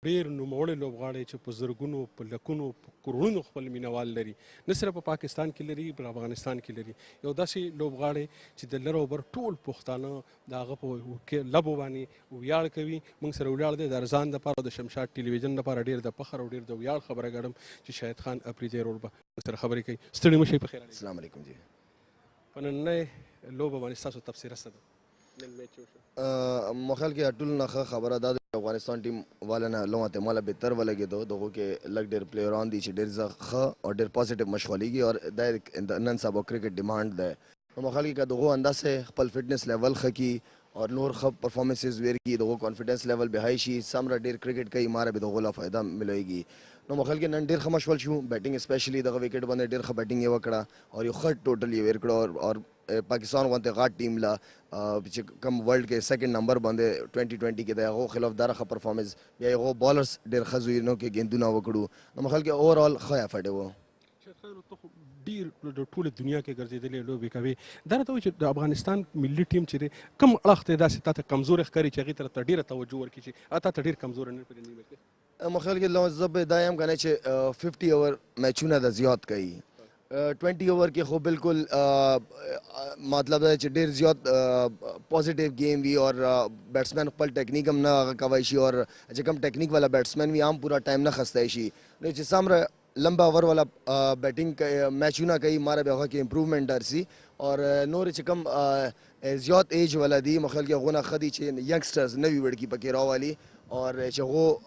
ډېر نوموړي لوبغاړي چې په زرګونو په لکونو په کروڑونو خپل مینوال لري، نه صرف په پاکستان کې لري په افغانستان کې لري. یو داسې لوبغاړی چې د لر او بر ټول پښتانه د هغه په لبو باندې ویاړ کوي. موږ سره ولاړ دی د ارزان دپاره د شمشاد ټلویزیون لپاره ډېر د فخر او ډېر د ویاړ خبره ګڼم چې شاهد خان افریدی ورور به موږ سره خبرې کوي. ستړي مه شئ، په خیر راغلئ. السلام علیکم جی. په نننۍ لوبه باندې ستاسو تبصره څه ده؟ نن میچ وشو. ما خیال کې ټول نه ښه خبره ده د افغانستان ټیم والا نه لومه احتماله بهتر ولګېدو. دغو کې لږ ډېر پلیران دي چې ډېر ښه او ډېر پازیټیو مشغولېږي او دا نن سبا کرکټ ډیمانډ دی. نو ما خیال کې که دغو انداسې خپل فټنس لیول ښه کړي او نور ښه پرفارمنسز ورکړي، دغو کانفیډنس لیول به های شي، څومره ډېر کرکټ کوي ماره به دغو له فایده ملويږي. نو ما خیال کې نن ډېر ښه مشغول شو. بیټینګ اسپیشلی دغه وکټ باندې ډېر ښه بیټینګ یې وکړه او یو ښه ټوټل یې ور کړه او پاکستان غونډه غاټ ټیم لا چې کوم ورلد کې سیکنډ نمبر باندې 2020 کې د هغو خلاف دا ښه پرفارمنس بیا هغو بالرز ډېر ښه زوینو کې ګیندونه وکړو. نو ما خیال کې اوورال ښه افرټ و. ډېر د ټوله دنیا کې ګرځېدلې لوبې کوي. دا راته وایي چې د افغانستان ملي ټیم چې دی کوم اړخ ته داسې تا ته کمزوری ښکاري چې هغې ته ډېره توجه ورکړي چې تا ته ډېر کمزوری نه پرې نه وي؟ ما خیال کې زه به دا یم که نه چې 50 اوور میچونه د زیات کوي. 20 اوور کې خو بالکل مطلب دا چې ډېر زیات پازیټیو گیم وي او بیټسمین خپل ټیکنیک هم نه هغه کوی شي او چې کوم ټیکنیک والا بیټسمین وي هم پورا ټایم نه خستی شي. نو چې څومره لمبا اوور والا بیټینګ میچونه کوي ماره به هغه کې امپروومنټ درسي او نور چې کوم زیات ایج والا دي ما خیال کې هغونه ښه دي چې ینګسټرز نوي وړکي پکې راولي اور چې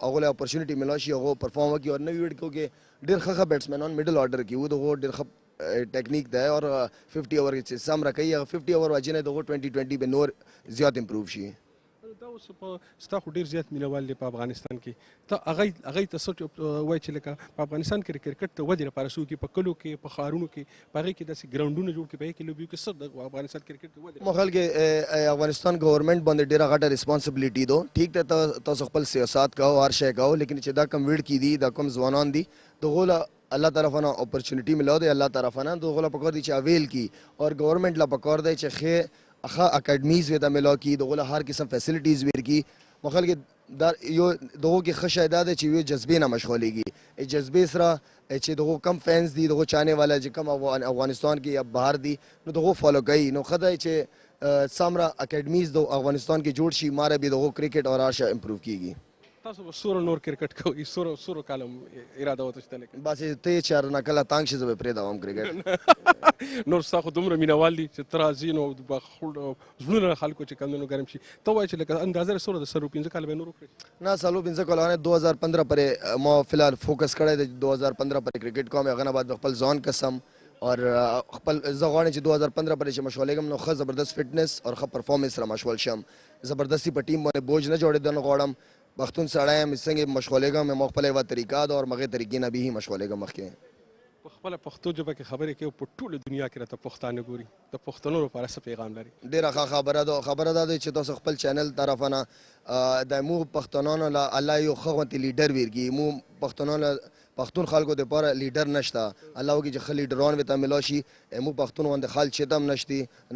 هغه له اپورچونیټي ملا شي هغه پرفارم وکړي او نوي وړکو کې ډېر ښه بیټسمینان میډل آرډر کې وو دغه ډېر ښه ټیکنیک دی او 50 اوور چې څومره کوي هغه 50 اوور واجنه دغه 2020 به نور زیات امپروو شي. دا اوس په ستا خو ډېر زیات مینوال دی په افغانستان کې، ته هغوی ته څه وایي چې لکه په افغانستان کې د کرکټ د ودې لپاره څه وکړي، په کلو کې په ښارونو کې په هغې کې داسې ګراونډونه جوړ کړي په هغې کې لوبې وکړي، څه د افغانستان کرکټ د ودې؟ ما خیال کې افغانستان گورنمنٹ باندې ډېره غټه ریسپانسبلیټي ده. ټیک ده تاسو خپل سیاست کوو هر شی کوو لیکن چې دا کم ویډ کې دي دا کم ځوانان دي دغو له الله طرفه نه اپورچونیټي ملو دی الله طرفه نه دغو له پکار دي چې اویل کی اور گورنمنٹ له پکار دی چې ښه اکیډمیز وې ته ملو کی دغو له هر قسم فیسلټیز ورکي. ما خیال کې دا یو دغو کې ښه شی دا دی چې یو جذبې نه مشغولېږي. جذبې سره چې دغو کم فینس دي دغو چانې والا چې کم افغانستان کې یا بهر دي نو دغو فالو کوي. نو ښه دی چې څومره اکیډمیز د افغانستان کې جوړ شي ماره به دغو کرکټ اور هر شی امپروو کېږي. تاسو به سوره نور کرکټ کوئ، سورو کاله اراده وته شته لیکن باسې ته چې هر نه کله تانګ شي زه به پرېږدم کرکټ. نور ستا خو دومره مینوال دي چې ته راځي نو زړونه خلکو چې کمونه ګرم شي. ته وایې چې لکه اندازه سوره د 15 کاله به نور وکړي؟ نه 15 کاله 2015 پرې ما فی الحال فوکس کړی دی 2015 پرې کرکټ کوم هغه نه بعد خپل ځان قسم اور خپل زه غواړم چې 2015 پرې چې مشغولېږم نو ښه زبردست فټنس اور ښه پرفارمنس سره مشغول شم. زبردستي په ټیم باندې بوج نه جوړېدل غواړم. پښتون سړی یم څنګه مشغولېږم ما خپله یوه طریقه ده او هغې طریقې نه به یې مشغولېږم مخکې. په خپله پښتو ژبه کې خبرې کوي په ټوله دنیا کې راته پښتانه ګوري، د پښتنو لپاره څه پیغام لري؟ ډېره ښه خبره ده. خبره دا ده چې تاسو خپل چینل طرفه نه د موږ پښتنانو له الله یو ښه غوندې لیډر ورکړي. موږ پښتنانو له پښتون خلکو دپاره لیډر نشته. الله وکړي چې ښه لیډران ورته ملا شي. موږ پښتون غوندې خلک چې هم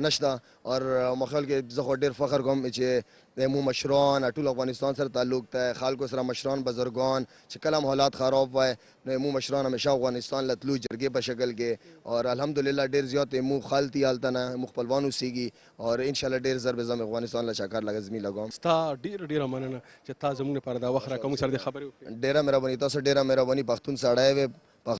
نشته او ما خیال کې زه خو ډېر فخر کوم چې موږ مشران ټول افغانستان سره تعلق دی خلکو سره مشران بزرګان چې کله هم حالات خراب وای نو موږ مشران همیشه افغانستان له تلو جرګې په شکل کې اور الحمدلله ډېر زیات موږ خالتي هلته نه موږ خپلوان اوسېږي اور انشاءالله ډېر زر به زه افغانستان له چکر لګزمي لګوم. ستا ډېره مننه چې تا زموږ لپاره دا وخت راکړه موږ سره دې خبرې وکړې. ډېره مهرباني تاسو ډېره مهرباني پښتون سړی وې